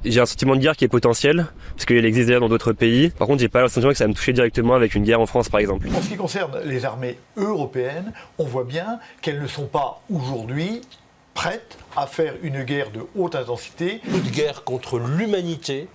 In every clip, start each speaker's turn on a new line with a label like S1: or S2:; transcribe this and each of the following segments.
S1: J'ai un sentiment de guerre qui est potentiel, parce qu'il existe déjà dans d'autres pays. Par contre, j'ai pas le sentiment que ça va me toucher directement avec une guerre en France, par exemple.
S2: En ce qui concerne les armées européennes, on voit bien qu'elles ne sont pas aujourd'hui prêtes à faire une guerre de haute intensité.
S3: Toute guerre contre l'humanité,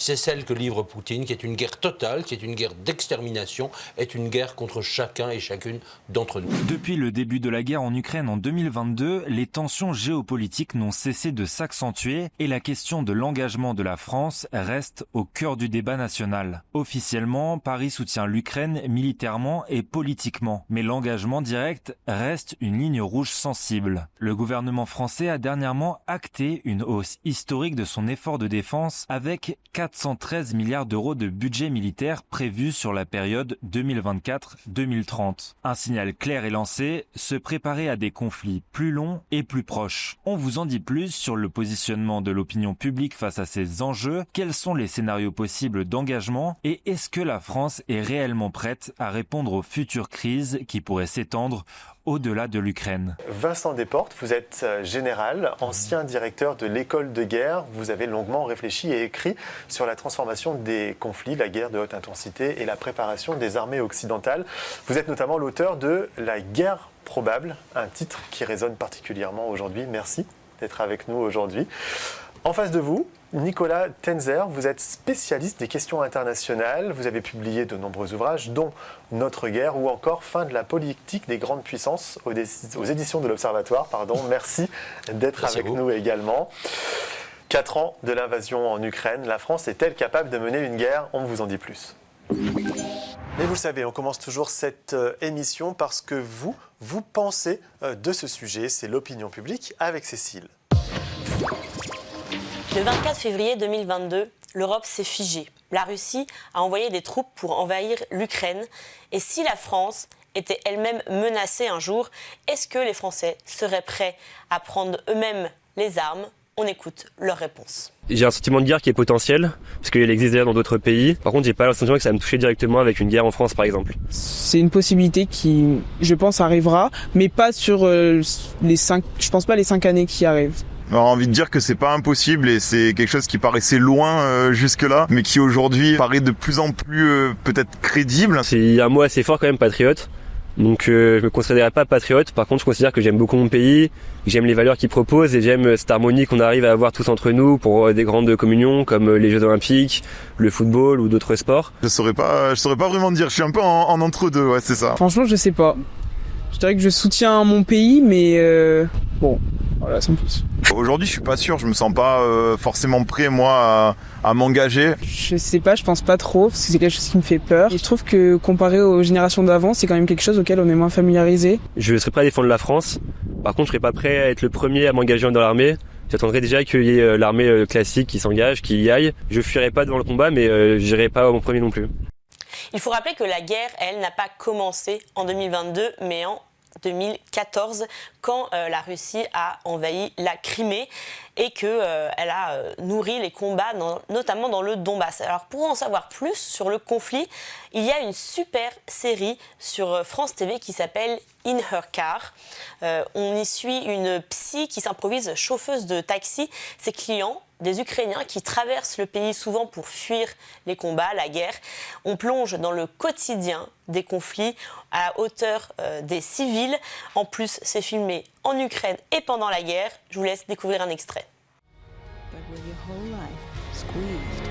S3: c'est celle que livre Poutine, qui est une guerre totale, qui est une guerre d'extermination, est une guerre contre chacun et chacune d'entre nous.
S4: Depuis le début de la guerre en Ukraine en 2022, les tensions géopolitiques n'ont cessé de s'accentuer et la question de l'engagement de la France reste au cœur du débat national. Officiellement, Paris soutient l'Ukraine militairement et politiquement, mais l'engagement direct reste une ligne rouge sensible. Le gouvernement français a dernièrement acté une hausse historique de son effort de défense avec 413 milliards d'euros de budget militaire prévu sur la période 2024-2030. Un signal clair est lancé, se préparer à des conflits plus longs et plus proches. On vous en dit plus sur le positionnement de l'opinion publique face à ces enjeux, quels sont les scénarios possibles d'engagement et est-ce que la France est réellement prête à répondre aux futures crises qui pourraient s'étendre au-delà de l'Ukraine.
S5: Vincent Desportes, vous êtes général, ancien directeur de l'école de guerre. Vous avez longuement réfléchi et écrit sur la transformation des conflits, la guerre de haute intensité et la préparation des armées occidentales. Vous êtes notamment l'auteur de La guerre probable, un titre qui résonne particulièrement aujourd'hui. Merci d'être avec nous aujourd'hui. En face de vous, Nicolas Tenzer, vous êtes spécialiste des questions internationales. Vous avez publié de nombreux ouvrages, dont Notre guerre ou encore Fin de la politique des grandes puissances aux éditions de l'Observatoire. Merci d'être avec nous également. 4 ans de l'invasion en Ukraine, la France est-elle capable de mener une guerre? On vous en dit plus. Mais vous le savez, on commence toujours cette émission parce que vous pensez de ce sujet. C'est l'opinion publique avec Cécile.
S6: Le 24 février 2022, l'Europe s'est figée. La Russie a envoyé des troupes pour envahir l'Ukraine. Et si la France était elle-même menacée un jour, est-ce que les Français seraient prêts à prendre eux-mêmes les armes? On écoute leur réponse.
S1: J'ai un sentiment de guerre qui est potentiel, parce qu'il existe déjà dans d'autres pays. Par contre, j'ai pas le sentiment que ça va me toucher directement avec une guerre en France, par exemple.
S7: C'est une possibilité qui, je pense, arrivera, mais pas sur les 5 années qui arrivent.
S8: J'ai envie de dire que c'est pas impossible et c'est quelque chose qui paraissait loin jusque-là, mais qui aujourd'hui paraît de plus en plus peut-être crédible.
S1: Il y a un mot assez fort quand même, patriote. Donc je me considérerais pas patriote. Par contre, je considère que j'aime beaucoup mon pays, que j'aime les valeurs qu'il propose et j'aime cette harmonie qu'on arrive à avoir tous entre nous pour des grandes communions comme les Jeux Olympiques, le football ou d'autres sports.
S8: Je saurais pas vraiment dire. Je suis un peu en entre-deux, ouais, c'est ça.
S7: Franchement, je sais pas. Je dirais que je soutiens mon pays, mais bon, voilà, sans plus.
S8: Aujourd'hui, je suis pas sûr. Je me sens pas forcément prêt, moi, à m'engager.
S7: Je sais pas, je pense pas trop, parce que c'est quelque chose qui me fait peur. Et je trouve que comparé aux générations d'avant, c'est quand même quelque chose auquel on est moins familiarisé.
S1: Je serais prêt à défendre la France. Par contre, je serais pas prêt à être le premier à m'engager dans l'armée. J'attendrai déjà qu'il y ait l'armée classique qui s'engage, qui y aille. Je fuirai pas devant le combat, mais j'irai pas en premier non plus.
S6: Il faut rappeler que la guerre, elle, n'a pas commencé en 2022, mais en 2014, quand la Russie a envahi la Crimée et qu'elle a nourri les combats, notamment dans le Donbass. Alors pour en savoir plus sur le conflit, il y a une super série sur France TV qui s'appelle In Her Car. On y suit une psy qui s'improvise chauffeuse de taxi. Ses clients, des Ukrainiens qui traversent le pays souvent pour fuir les combats, la guerre. On plonge dans le quotidien des conflits à la hauteur des civils. En plus, c'est filmé en Ukraine et pendant la guerre. Je vous laisse découvrir un extrait.
S9: But with your whole life squeezed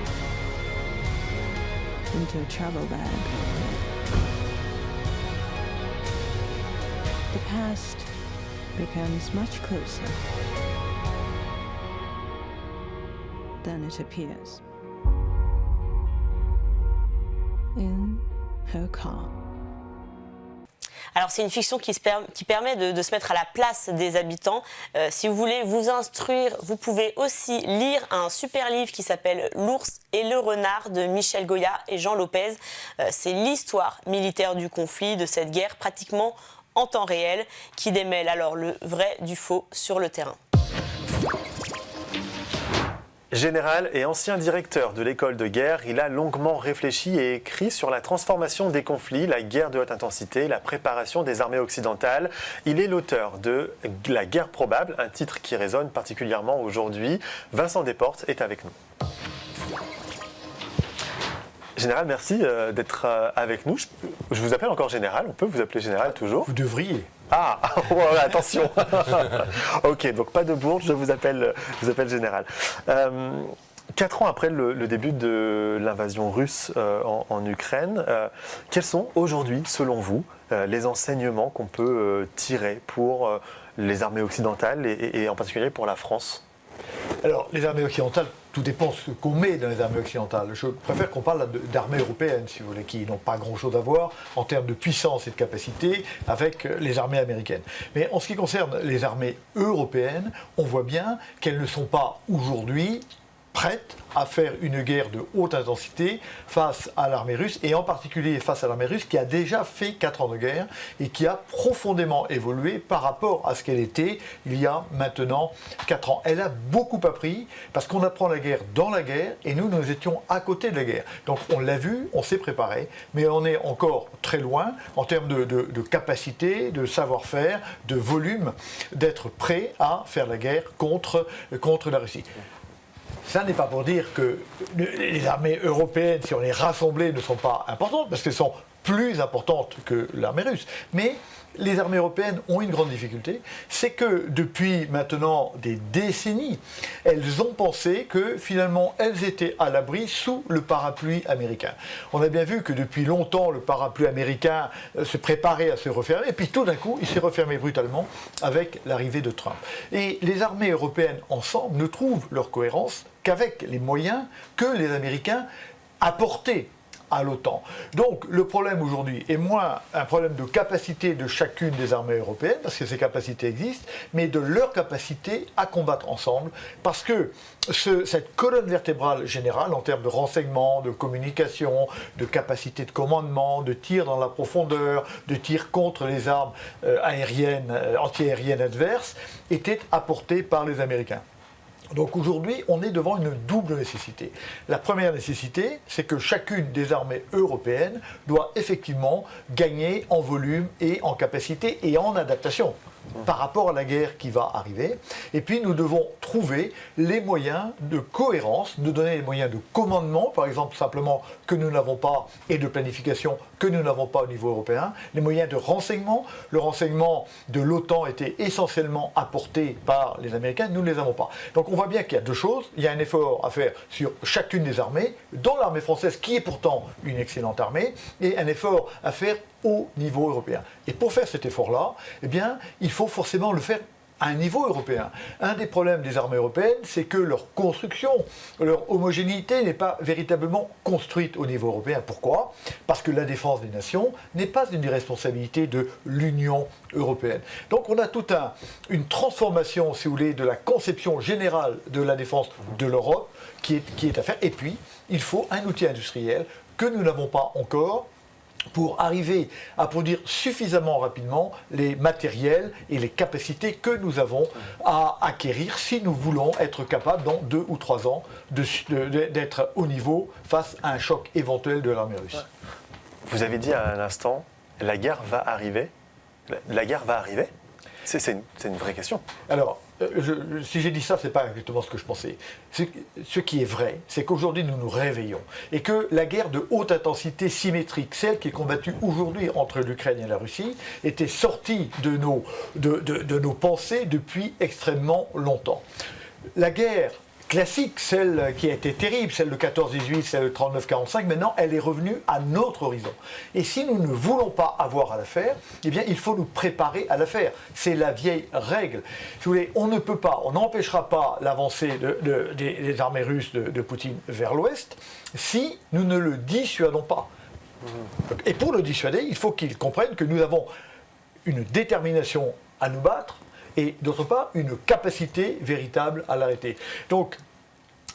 S9: into a travel bag, the past becomes much closer than it appears. In her car.
S6: Alors c'est une fiction qui permet de se mettre à la place des habitants. Si vous voulez vous instruire, vous pouvez aussi lire un super livre qui s'appelle L'ours et le renard de Michel Goya et Jean Lopez. C'est l'histoire militaire du conflit, de cette guerre pratiquement en temps réel, qui démêle alors le vrai du faux sur le terrain.
S5: Général et ancien directeur de l'école de guerre, il a longuement réfléchi et écrit sur la transformation des conflits, la guerre de haute intensité, la préparation des armées occidentales. Il est l'auteur de La guerre probable, un titre qui résonne particulièrement aujourd'hui. Vincent Desportes est avec nous. Général, merci d'être avec nous. Je vous appelle encore Général, on peut vous appeler Général toujours?
S2: Vous devriez.
S5: Ah, oh, attention. Ok, donc pas de bourde, je vous appelle Général. 4 ans après le début de l'invasion russe en Ukraine, quels sont aujourd'hui, selon vous, les enseignements qu'on peut tirer pour les armées occidentales et en particulier pour la France?
S2: Alors, les armées occidentales, tout dépend de ce qu'on met dans les armées occidentales. Je préfère qu'on parle d'armées européennes, si vous voulez, qui n'ont pas grand-chose à voir en termes de puissance et de capacité avec les armées américaines. Mais en ce qui concerne les armées européennes, on voit bien qu'elles ne sont pas aujourd'hui prêtes à faire une guerre de haute intensité face à l'armée russe, et en particulier face à l'armée russe qui a déjà fait 4 ans de guerre et qui a profondément évolué par rapport à ce qu'elle était il y a maintenant 4 ans. Elle a beaucoup appris parce qu'on apprend la guerre dans la guerre, et nous étions à côté de la guerre. Donc on l'a vu, on s'est préparé, mais on est encore très loin en termes de capacité, de savoir-faire, de volume, d'être prêt à faire la guerre contre la Russie. Ça n'est pas pour dire que les armées européennes, si on les rassemblait, ne sont pas importantes, parce qu'elles sont plus importantes que l'armée russe. Mais les armées européennes ont une grande difficulté, c'est que depuis maintenant des décennies, elles ont pensé que finalement elles étaient à l'abri sous le parapluie américain. On a bien vu que depuis longtemps le parapluie américain se préparait à se refermer, et puis tout d'un coup il s'est refermé brutalement avec l'arrivée de Trump. Et les armées européennes ensemble ne trouvent leur cohérence qu'avec les moyens que les Américains apportaient à l'OTAN. Donc le problème aujourd'hui est moins un problème de capacité de chacune des armées européennes, parce que ces capacités existent, mais de leur capacité à combattre ensemble, parce que cette colonne vertébrale générale en termes de renseignement, de communication, de capacité de commandement, de tir dans la profondeur, de tir contre les armes aériennes, anti-aériennes adverses, était apportée par les Américains. Donc aujourd'hui, on est devant une double nécessité. La première nécessité, c'est que chacune des armées européennes doit effectivement gagner en volume et en capacité et en adaptation par rapport à la guerre qui va arriver. Et puis nous devons trouver les moyens de cohérence, nous donner les moyens de commandement, par exemple simplement que nous n'avons pas, et de planification que nous n'avons pas au niveau européen, les moyens de renseignement. Le renseignement de l'OTAN était essentiellement apporté par les Américains, nous ne les avons pas. Donc on voit bien qu'il y a deux choses, il y a un effort à faire sur chacune des armées, dont l'armée française qui est pourtant une excellente armée, et un effort à faire au niveau européen. Et pour faire cet effort-là, eh bien, il faut forcément le faire à un niveau européen. Un des problèmes des armées européennes, c'est que leur construction, leur homogénéité n'est pas véritablement construite au niveau européen. Pourquoi ? Parce que la défense des nations n'est pas une des responsabilités de l'Union européenne. Donc on a toute une transformation, si vous voulez, de la conception générale de la défense de l'Europe qui est à faire. Et puis, il faut un outil industriel que nous n'avons pas encore, pour arriver à produire suffisamment rapidement les matériels et les capacités que nous avons à acquérir si nous voulons être capables, dans 2 ou 3 ans, d'être au niveau face à un choc éventuel de l'armée russe.
S5: Vous avez dit à l'instant, la guerre va arriver. La guerre va arriver ? C'est une vraie question.
S2: Alors, si j'ai dit ça, ce n'est pas exactement ce que je pensais. Ce qui est vrai, c'est qu'aujourd'hui, nous nous réveillons. Et que la guerre de haute intensité symétrique, celle qui est combattue aujourd'hui entre l'Ukraine et la Russie, était sortie de nos pensées depuis extrêmement longtemps. La guerre classique, celle qui a été terrible, celle de 14-18, celle de 39-45, maintenant, elle est revenue à notre horizon. Et si nous ne voulons pas avoir à la faire, eh bien, il faut nous préparer à la faire. C'est la vieille règle. Si vous voulez, on n'empêchera pas l'avancée des armées russes de Poutine vers l'ouest si nous ne le dissuadons pas. Et pour le dissuader, il faut qu'ils comprennent que nous avons une détermination à nous battre, et d'autre part, une capacité véritable à l'arrêter. Donc,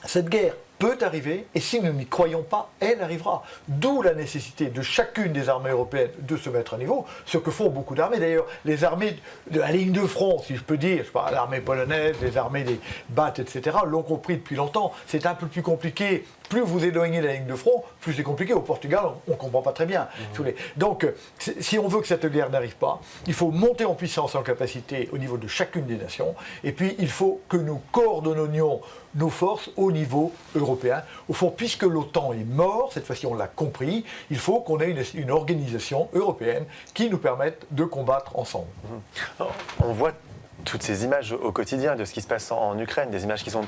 S2: cette guerre peut arriver, et si nous n'y croyons pas, elle arrivera. D'où la nécessité de chacune des armées européennes de se mettre à niveau, ce que font beaucoup d'armées. D'ailleurs, les armées de la ligne de front, si je peux dire, je sais pas, l'armée polonaise, les armées des BAT, etc., l'ont compris depuis longtemps. C'est un peu plus compliqué. Plus vous éloignez de la ligne de front, plus c'est compliqué. Au Portugal, on ne comprend pas très bien. Donc, si on veut que cette guerre n'arrive pas, il faut monter en puissance et en capacité au niveau de chacune des nations. Et puis, il faut que nous coordonnions nos forces au niveau européen. Européens. Au fond, puisque l'OTAN est mort, cette fois-ci on l'a compris, il faut qu'on ait une organisation européenne qui nous permette de combattre ensemble.
S5: On voit toutes ces images au quotidien de ce qui se passe en Ukraine, des images qui sont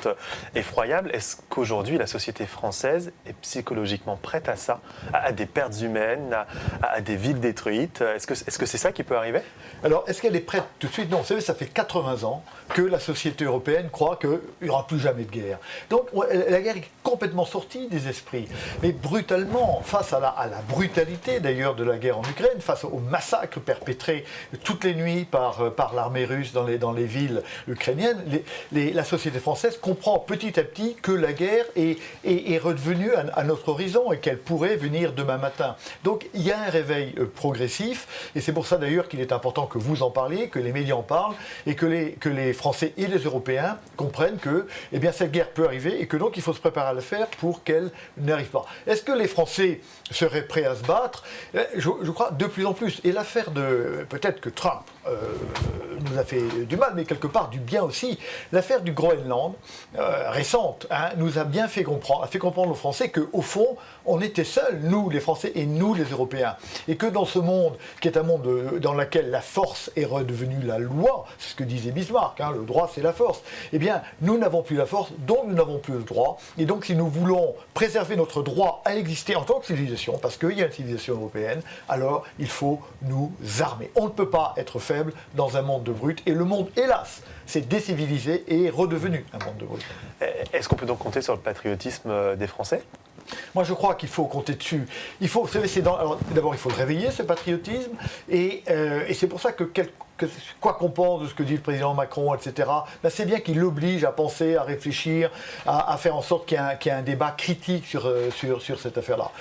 S5: effroyables. Est-ce qu'aujourd'hui la société française est psychologiquement prête à ça, à des pertes humaines, à des villes détruites? Est-ce que c'est ça qui peut arriver?
S2: Alors, est-ce qu'elle est prête tout de suite? Non, vous savez, ça fait 80 ans que la société européenne croit qu'il n'y aura plus jamais de guerre. Donc, la guerre est complètement sortie des esprits. Mais brutalement, face à la brutalité d'ailleurs de la guerre en Ukraine, face au massacre perpétré toutes les nuits par l'armée russe dans les villes ukrainiennes, la société française comprend petit à petit que la guerre est redevenue à notre horizon et qu'elle pourrait venir demain matin. Donc, il y a un réveil progressif, et c'est pour ça d'ailleurs qu'il est important que vous en parliez, que les médias en parlent, et que les Français et les Européens comprennent que cette guerre peut arriver et que donc il faut se préparer à le faire pour qu'elle n'arrive pas. Est-ce que les Français seraient prêts à se battre? Je crois de plus en plus. Et l'affaire peut-être que Trump nous a fait du mal, mais quelque part du bien aussi. L'affaire du Groenland, récente, nous a bien fait comprendre aux Français qu'au fond, on était seuls, nous les Français et nous les Européens. Et que dans ce monde, qui est un monde dans lequel la force est redevenue la loi, c'est ce que disait Bismarck, le droit c'est la force, nous n'avons plus la force, donc nous n'avons plus le droit. Et donc si nous voulons préserver notre droit à exister en tant que civilisation, parce qu'il y a une civilisation européenne, alors il faut nous armer. On ne peut pas être faible dans un monde de brutes, et le monde, hélas, s'est décivilisé et est redevenu un monde de brutes.
S5: Est-ce qu'on peut donc compter sur le patriotisme des Français?
S2: Moi, je crois qu'il faut compter dessus. Vous savez, d'abord, il faut le réveiller, ce patriotisme, et c'est pour ça que quoi qu'on pense de ce que dit le président Macron, etc., c'est bien qu'il l'oblige à penser, à réfléchir, à faire en sorte qu'il y ait un débat critique sur cette affaire-là.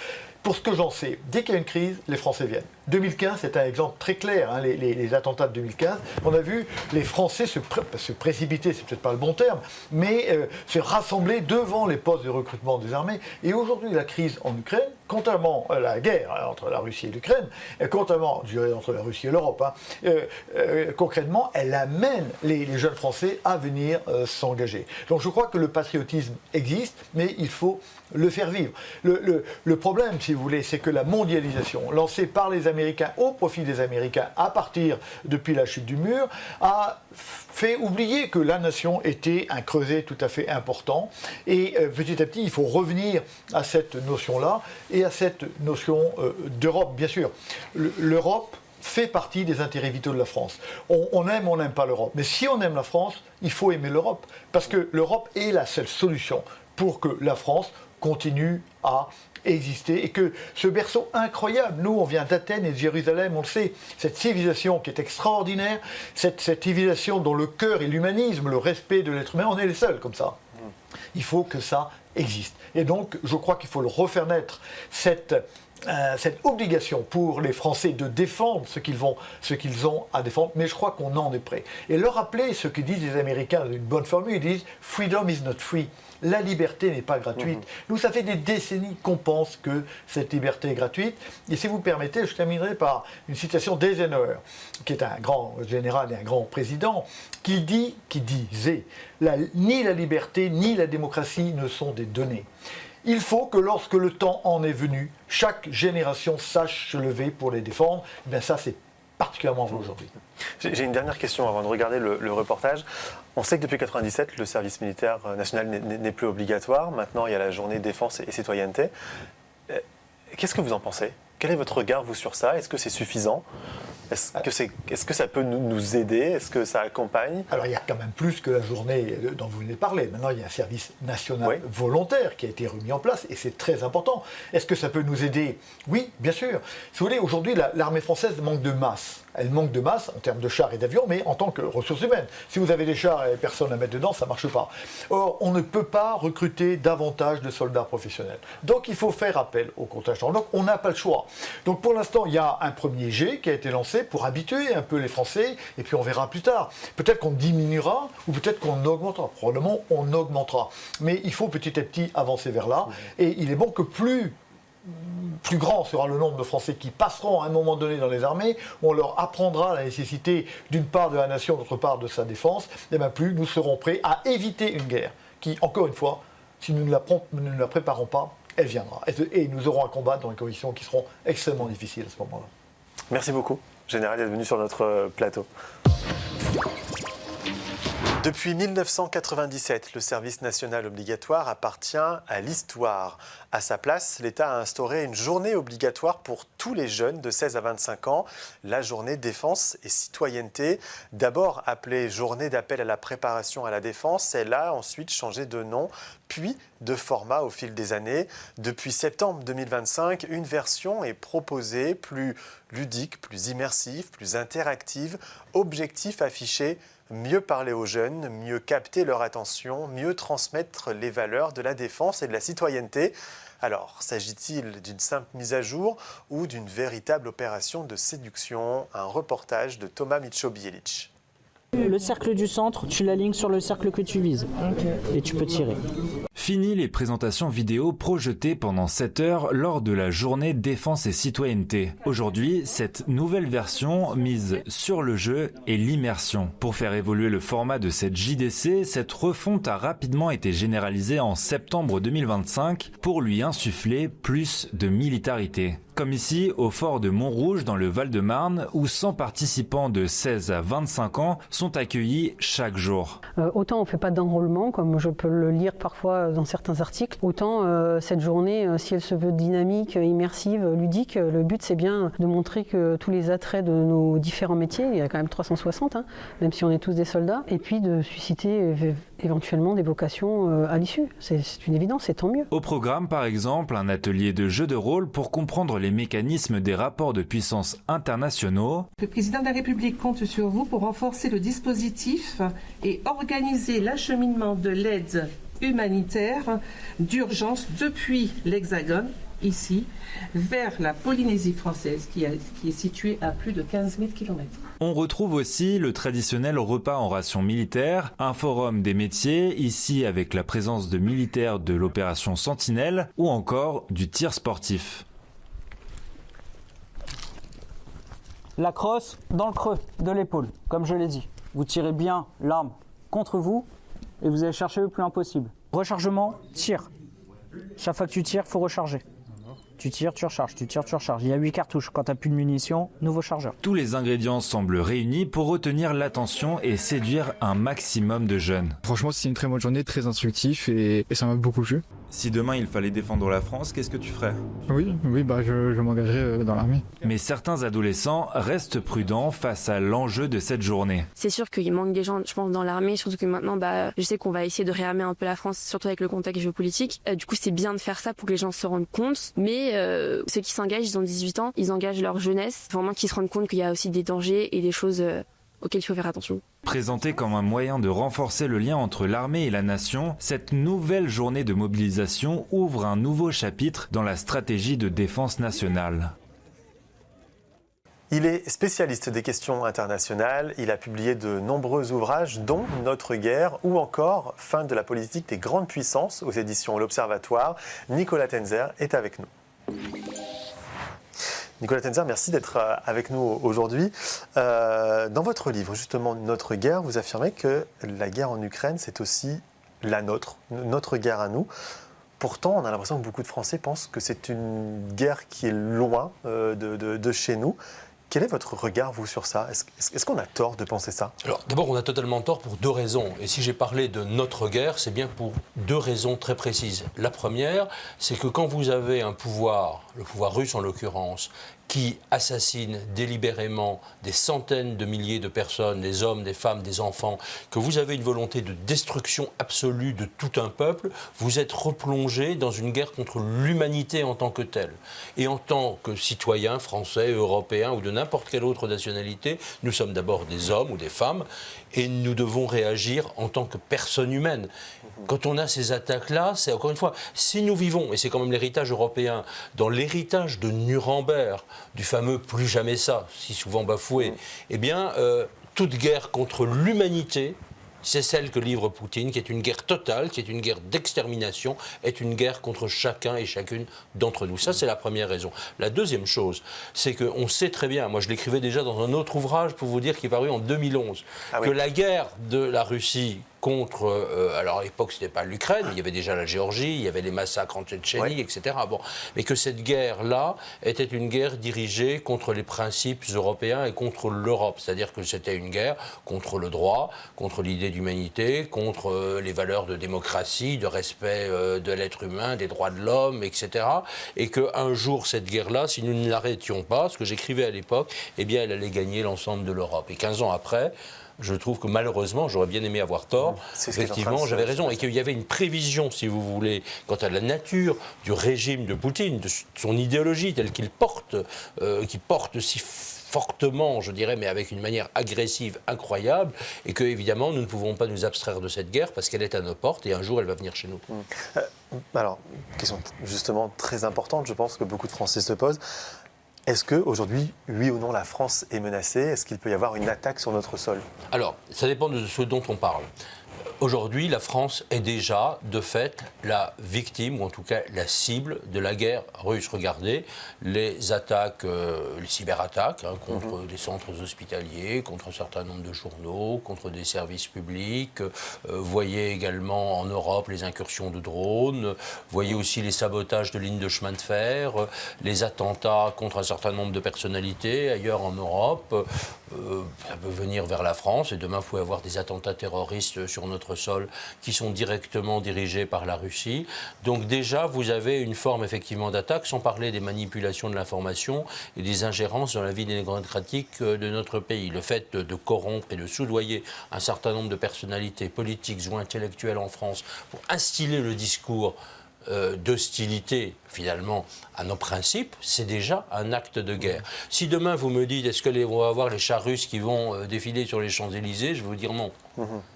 S2: Pour ce que j'en sais, dès qu'il y a une crise, les Français viennent. 2015, c'est un exemple très clair, les attentats de 2015. On a vu les Français se précipiter, c'est peut-être pas le bon terme, mais se rassembler devant les postes de recrutement des armées. Et aujourd'hui, la crise en Ukraine, contrairement à la guerre entre la Russie et l'Ukraine, contrairement, je dirais, entre la Russie et l'Europe, concrètement, elle amène les jeunes Français à venir s'engager. Donc je crois que le patriotisme existe, mais il faut le faire vivre. Le problème, si vous voulez, c'est que la mondialisation, lancée par les Américains au profit des Américains à partir depuis la chute du mur, a fait oublier que la nation était un creuset tout à fait important. Et petit à petit, il faut revenir à cette notion-là et à cette notion d'Europe, bien sûr. L'Europe fait partie des intérêts vitaux de la France. On aime ou on n'aime pas l'Europe. Mais si on aime la France, il faut aimer l'Europe. Parce que l'Europe est la seule solution pour que la France continue à exister et que ce berceau incroyable, nous on vient d'Athènes et de Jérusalem, on le sait, cette civilisation qui est extraordinaire, cette civilisation dont le cœur est l'humanisme, le respect de l'être humain, on est les seuls comme ça. Il faut que ça existe. Et donc je crois qu'il faut le refaire naître, cette obligation pour les Français de défendre ce qu'ils ont à défendre, mais je crois qu'on en est prêt. Et leur rappeler ce que disent les Américains d'une bonne formule, ils disent « freedom is not free ». La liberté n'est pas gratuite. Nous, ça fait des décennies qu'on pense que cette liberté est gratuite. Et si vous permettez, je terminerai par une citation d'Eisenhower, qui est un grand général et un grand président, qui disait « Ni la liberté ni la démocratie ne sont des données. Il faut que lorsque le temps en est venu, chaque génération sache se lever pour les défendre. » Eh bien ça, c'est particulièrement vrai aujourd'hui.
S5: J'ai une dernière question avant de regarder le reportage. On sait que depuis 1997, le service militaire national n'est plus obligatoire. Maintenant, il y a la journée défense et citoyenneté. Qu'est-ce que vous en pensez? Quel est votre regard, vous, sur ça? Est-ce que c'est suffisant? Est-ce que ça peut nous aider? Est-ce que ça accompagne?
S2: Alors il y a quand même plus que la journée dont vous venez de parler. Maintenant il y a un service national volontaire qui a été remis en place et c'est très important. Est-ce que ça peut nous aider? Oui, bien sûr. Si vous voulez, aujourd'hui l'armée française manque de masse. Elle manque de masse en termes de chars et d'avions, mais en tant que ressources humaines. Si vous avez des chars et personne à mettre dedans, ça ne marche pas. Or, on ne peut pas recruter davantage de soldats professionnels. Donc, il faut faire appel au contingent. Donc, on n'a pas le choix. Donc, pour l'instant, il y a un premier jet qui a été lancé pour habituer un peu les Français, et puis on verra plus tard. Peut-être qu'on diminuera, ou peut-être qu'on augmentera. Probablement, on augmentera. Mais il faut petit à petit avancer vers là. Et il est bon que plus grand sera le nombre de Français qui passeront à un moment donné dans les armées, on leur apprendra la nécessité d'une part de la nation, d'autre part de sa défense, et bien plus nous serons prêts à éviter une guerre qui, encore une fois, si nous ne la préparons pas, elle viendra. Et nous aurons à combattre dans des conditions qui seront extrêmement difficiles à ce moment-là.
S5: Merci beaucoup, Général, d'être venu sur notre plateau. Depuis 1997, le service national obligatoire appartient à l'histoire. À sa place, l'État a instauré une journée obligatoire pour tous les jeunes de 16 à 25 ans, la journée défense et citoyenneté. D'abord appelée journée d'appel à la préparation à la défense, elle a ensuite changé de nom, puis de format au fil des années. Depuis septembre 2025, une version est proposée, plus ludique, plus immersive, plus interactive. Objectif affiché: mieux parler aux jeunes, mieux capter leur attention, mieux transmettre les valeurs de la défense et de la citoyenneté. Alors, s'agit-il d'une simple mise à jour ou d'une véritable opération de séduction? Un reportage de Thomas Micho-Bielic.
S10: Le cercle du centre, tu l'alignes sur le cercle que tu vises et tu peux tirer.
S4: Fini les présentations vidéo projetées pendant 7 heures lors de la journée défense et citoyenneté. Aujourd'hui, cette nouvelle version mise sur le jeu et l'immersion. Pour faire évoluer le format de cette JDC, cette refonte a rapidement été généralisée en septembre 2025 pour lui insuffler plus de militarité. Comme ici, au fort de Montrouge, dans le Val-de-Marne, où 100 participants de 16 à 25 ans sont accueillis chaque jour.
S11: Autant on ne fait pas d'enrôlement, comme je peux le lire parfois dans certains articles, autant cette journée, si elle se veut dynamique, immersive, ludique, le but c'est bien de montrer que tous les attraits de nos différents métiers, il y a quand même 360, même si on est tous des soldats, et puis de susciter éventuellement des vocations à l'issue. C'est une évidence, c'est tant mieux.
S4: Au programme, par exemple, un atelier de jeu de rôle pour comprendre les mécanismes des rapports de puissance internationaux.
S12: Le président de la République compte sur vous pour renforcer le dispositif et organiser l'acheminement de l'aide humanitaire d'urgence depuis l'Hexagone, ici, vers la Polynésie française, qui est située à plus de 15 000 km.
S4: On retrouve aussi le traditionnel repas en ration militaire, un forum des métiers, ici avec la présence de militaires de l'opération Sentinelle, ou encore du tir sportif.
S10: La crosse dans le creux de l'épaule, comme je l'ai dit. Vous tirez bien l'arme contre vous et vous allez chercher le plus loin possible. Rechargement, tir. Chaque fois que tu tires, il faut recharger. Tu tires, tu recharges, tu tires, tu recharges. Il y a 8 cartouches. Quand tu n'as plus de munitions, nouveau chargeur.
S4: Tous les ingrédients semblent réunis pour retenir l'attention et séduire un maximum de jeunes.
S13: Franchement, c'est une très bonne journée, très instructif et ça m'a beaucoup plu.
S4: Si demain il fallait défendre la France, qu'est-ce que tu ferais ?
S13: Oui, je m'engagerais dans l'armée.
S4: Mais certains adolescents restent prudents face à l'enjeu de cette journée.
S14: C'est sûr qu'il manque des gens, je pense, dans l'armée, surtout que maintenant, je sais qu'on va essayer de réarmer un peu la France, surtout avec le contexte géopolitique. Du coup, c'est bien de faire ça pour que les gens se rendent compte. Mais ceux qui s'engagent, ils ont 18 ans, ils engagent leur jeunesse. Vraiment qu'ils se rendent compte qu'il y a aussi des dangers et des choses auxquelles il faut faire attention.
S4: Présentée comme un moyen de renforcer le lien entre l'armée et la nation, cette nouvelle journée de mobilisation ouvre un nouveau chapitre dans la stratégie de défense nationale.
S5: Il est spécialiste des questions internationales, il a publié de nombreux ouvrages dont Notre guerre ou encore Fin de la politique des grandes puissances aux éditions L'Observatoire. Nicolas Tenzer est avec nous. Nicolas Tenzer, merci d'être avec nous aujourd'hui. Dans votre livre, justement, Notre guerre, vous affirmez que la guerre en Ukraine, c'est aussi la nôtre, notre guerre à nous. Pourtant, on a l'impression que beaucoup de Français pensent que c'est une guerre qui est loin de chez nous. Quel est votre regard, vous, sur ça ? Est-ce qu'on a tort de penser ça ?
S3: Alors, d'abord, on a totalement tort pour 2 raisons. Et si j'ai parlé de notre guerre, c'est bien pour 2 raisons très précises. La première, c'est que quand vous avez un pouvoir, le pouvoir russe en l'occurrence, qui assassine délibérément des centaines de milliers de personnes, des hommes, des femmes, des enfants, que vous avez une volonté de destruction absolue de tout un peuple, vous êtes replongé dans une guerre contre l'humanité en tant que telle. Et en tant que citoyens français, européens ou de n'importe quelle autre nationalité, nous sommes d'abord des hommes ou des femmes et nous devons réagir en tant que personnes humaines. Quand on a ces attaques-là, c'est encore une fois, si nous vivons, et c'est quand même l'héritage européen, dans l'héritage de Nuremberg, du fameux « plus jamais ça », si souvent bafoué, eh bien, toute guerre contre l'humanité, c'est celle que livre Poutine, qui est une guerre totale, qui est une guerre d'extermination, est une guerre contre chacun et chacune d'entre nous. Ça, c'est la première raison. La deuxième chose, c'est qu'on sait très bien, moi je l'écrivais déjà dans un autre ouvrage pour vous dire qui est paru en 2011, que la guerre de la Russie contre, alors à l'époque ce n'était pas l'Ukraine, il y avait déjà la Géorgie, il y avait les massacres en Tchétchénie, etc. Bon, mais que cette guerre-là était une guerre dirigée contre les principes européens et contre l'Europe, c'est-à-dire que c'était une guerre contre le droit, contre l'idée d'humanité, contre les valeurs de démocratie, de respect de l'être humain, des droits de l'homme, etc. Et qu'un jour, cette guerre-là, si nous ne l'arrêtions pas, ce que j'écrivais à l'époque, eh bien, elle allait gagner l'ensemble de l'Europe. Et 15 ans après, je trouve que malheureusement, j'aurais bien aimé avoir tort, effectivement, j'avais raison, et qu'il y avait une prévision, si vous voulez, quant à la nature du régime de Poutine, de son idéologie telle qu'il porte, qui porte si fortement, je dirais, mais avec une manière agressive incroyable, et que, évidemment, nous ne pouvons pas nous abstraire de cette guerre parce qu'elle est à nos portes, et un jour, elle va venir chez nous.
S5: Alors, question justement très importante, je pense que beaucoup de Français se posent. Est-ce qu'aujourd'hui, oui ou non, la France est menacée? Est-ce qu'il peut y avoir une attaque sur notre sol?
S3: Alors, ça dépend de ce dont on parle. Aujourd'hui, la France est déjà, de fait, la victime, ou en tout cas la cible de la guerre russe. Regardez les attaques, les cyberattaques contre des centres hospitaliers, contre un certain nombre de journaux, contre des services publics. Voyez également en Europe les incursions de drones. Voyez aussi les sabotages de lignes de chemin de fer, les attentats contre un certain nombre de personnalités ailleurs en Europe. Ça peut venir vers la France, et demain, vous pouvez avoir des attentats terroristes sur notre sol qui sont directement dirigés par la Russie. Donc déjà, vous avez une forme effectivement d'attaque, sans parler des manipulations de l'information et des ingérences dans la vie démocratique de notre pays. Le fait de corrompre et de soudoyer un certain nombre de personnalités politiques ou intellectuelles en France pour instiller le discours d'hostilité, finalement, à nos principes, c'est déjà un acte de guerre. Si demain, vous me dites, est-ce que on va avoir les chars russes qui vont défiler sur les Champs-Élysées, je vais vous dire non.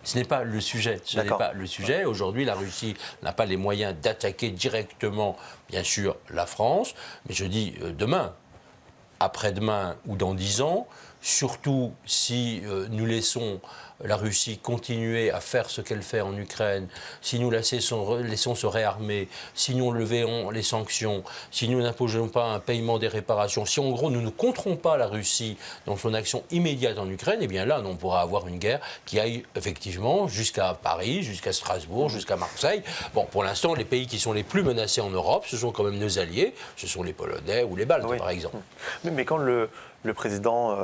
S3: Ce n'est pas le sujet. Ce n'est pas le sujet. Aujourd'hui, la Russie n'a pas les moyens d'attaquer directement, bien sûr, la France. Mais je dis demain, après-demain ou dans 10 ans, surtout si nous laissons la Russie continuer à faire ce qu'elle fait en Ukraine, si nous laissons se réarmer, si nous levons les sanctions, si nous n'imposons pas un paiement des réparations, si en gros nous ne controns pas la Russie dans son action immédiate en Ukraine, eh bien là on pourra avoir une guerre qui aille effectivement jusqu'à Paris, jusqu'à Strasbourg, jusqu'à Marseille. Bon, pour l'instant, les pays qui sont les plus menacés en Europe, ce sont quand même nos alliés, ce sont les Polonais ou les Baltes, par exemple.
S5: Mais quand le président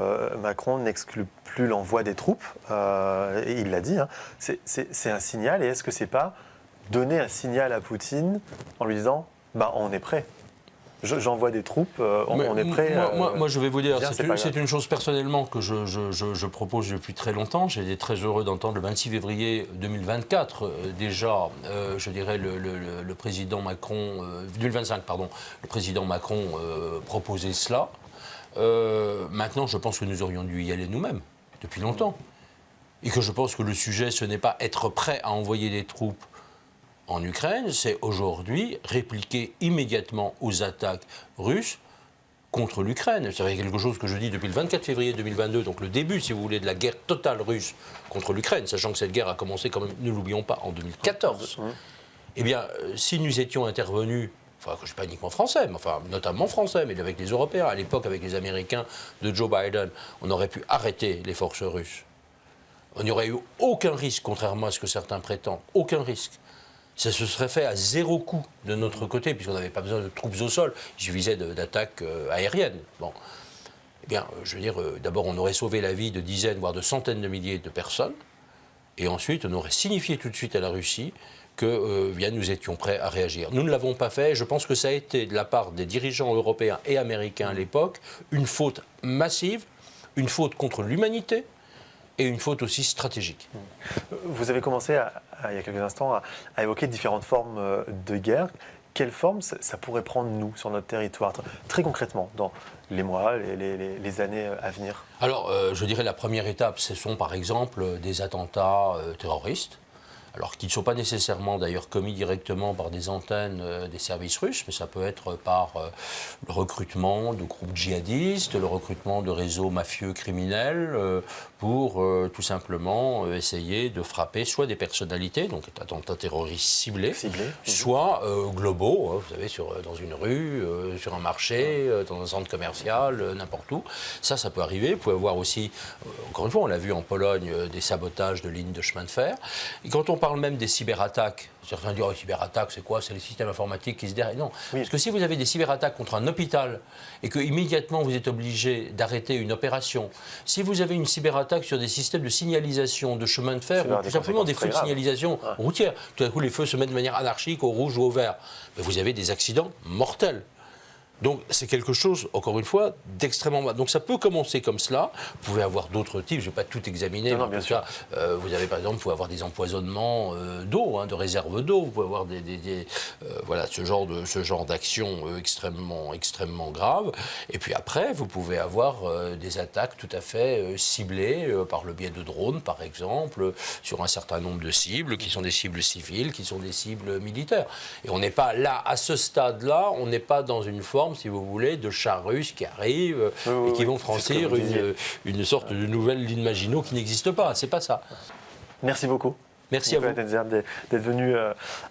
S5: Macron n'exclut plus l'envoi des troupes, et il l'a dit, c'est un signal. Et est-ce que c'est pas donner un signal à Poutine en lui disant on est prêt, j'envoie des troupes, on est prêt.
S3: Moi, je vais vous dire, c'est une chose personnellement que je propose depuis très longtemps. J'ai été très heureux d'entendre le 26 février 2024, déjà, je dirais, le président Macron, 2025, pardon, le président Macron proposer cela. Maintenant, je pense que nous aurions dû y aller nous-mêmes, depuis longtemps. Et que je pense que le sujet, ce n'est pas être prêt à envoyer des troupes en Ukraine, c'est aujourd'hui répliquer immédiatement aux attaques russes contre l'Ukraine. C'est quelque chose que je dis depuis le 24 février 2022, donc le début, si vous voulez, de la guerre totale russe contre l'Ukraine, sachant que cette guerre a commencé quand même, ne l'oublions pas, en 2014. Eh bien, si nous étions intervenus, enfin, je ne suis pas uniquement français, mais enfin, notamment français, mais avec les Européens, à l'époque avec les Américains de Joe Biden, on aurait pu arrêter les forces russes. On n'y aurait eu aucun risque, contrairement à ce que certains prétendent, aucun risque. Ça se serait fait à zéro coût de notre côté, puisqu'on n'avait pas besoin de troupes au sol. Il suffisait d'attaques aériennes. Bon. Eh bien, je veux dire, d'abord, on aurait sauvé la vie de dizaines, voire de centaines de milliers de personnes. Et ensuite, on aurait signifié tout de suite à la Russie que bien, nous étions prêts à réagir. Nous ne l'avons pas fait. Je pense que ça a été, de la part des dirigeants européens et américains à l'époque, une faute massive, une faute contre l'humanité, et une faute aussi stratégique.
S5: Vous avez commencé, il y a quelques instants, à évoquer différentes formes de guerre. Quelle forme ça pourrait prendre, nous, sur notre territoire, très concrètement, dans les mois, les années à venir?
S3: Alors, je dirais la première étape, ce sont par exemple des attentats terroristes. alors qui ne sont pas nécessairement d'ailleurs commis directement par des antennes des services russes, mais ça peut être par le recrutement de groupes djihadistes, le recrutement de réseaux mafieux criminels pour tout simplement essayer de frapper soit des personnalités, donc attentats terroristes ciblés, soit globaux, vous savez, dans une rue, sur un marché, dans un centre commercial, n'importe où. Ça peut arriver. Vous pouvez avoir aussi, encore une fois, on l'a vu en Pologne, des sabotages de lignes de chemin de fer. Et quand on parle même des cyberattaques, certains disent, cyberattaques, c'est quoi? C'est les systèmes informatiques qui se derrière. Non, parce que si vous avez des cyberattaques contre un hôpital et que immédiatement vous êtes obligé d'arrêter une opération, si vous avez une cyberattaque sur des systèmes de signalisation de chemin de fer, ou tout simplement des feux de signalisation routière, tout à coup les feux se mettent de manière anarchique au rouge ou au vert, mais vous avez des accidents mortels. Donc c'est quelque chose, encore une fois, d'extrêmement bas. Donc ça peut commencer comme cela. Vous pouvez avoir d'autres types, je ne vais pas tout examiner.
S5: Non, bien sûr.
S3: Vous avez par exemple, vous pouvez avoir des empoisonnements d'eau, de réserves d'eau. Vous pouvez avoir voilà, ce genre d'action extrêmement grave. Et puis après, vous pouvez avoir des attaques tout à fait ciblées par le biais de drones, par exemple, sur un certain nombre de cibles, qui sont des cibles civiles, qui sont des cibles militaires. Et on n'est pas là, à ce stade-là, on n'est pas dans une forme, si vous voulez, de chars russes qui arrivent et qui vont franchir une sorte de nouvelle ligne Maginot qui n'existe pas. C'est pas ça.
S5: Merci beaucoup.
S3: Merci à vous
S5: d'être venu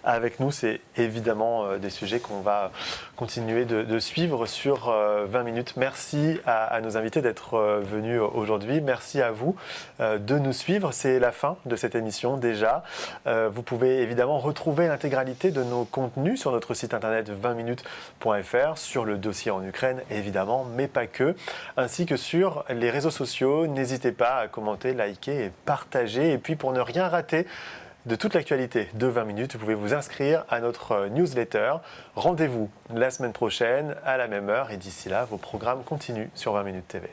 S5: avec nous. C'est évidemment des sujets qu'on va continuer de suivre sur 20 minutes. Merci à nos invités d'être venus aujourd'hui. Merci à vous de nous suivre. C'est la fin de cette émission déjà. Vous pouvez évidemment retrouver l'intégralité de nos contenus sur notre site internet 20minutes.fr, sur le dossier en Ukraine évidemment, mais pas que, ainsi que sur les réseaux sociaux. N'hésitez pas à commenter, liker et partager. Et puis pour ne rien rater de toute l'actualité de 20 minutes, vous pouvez vous inscrire à notre newsletter. Rendez-vous la semaine prochaine à la même heure et d'ici là, vos programmes continuent sur 20 minutes TV.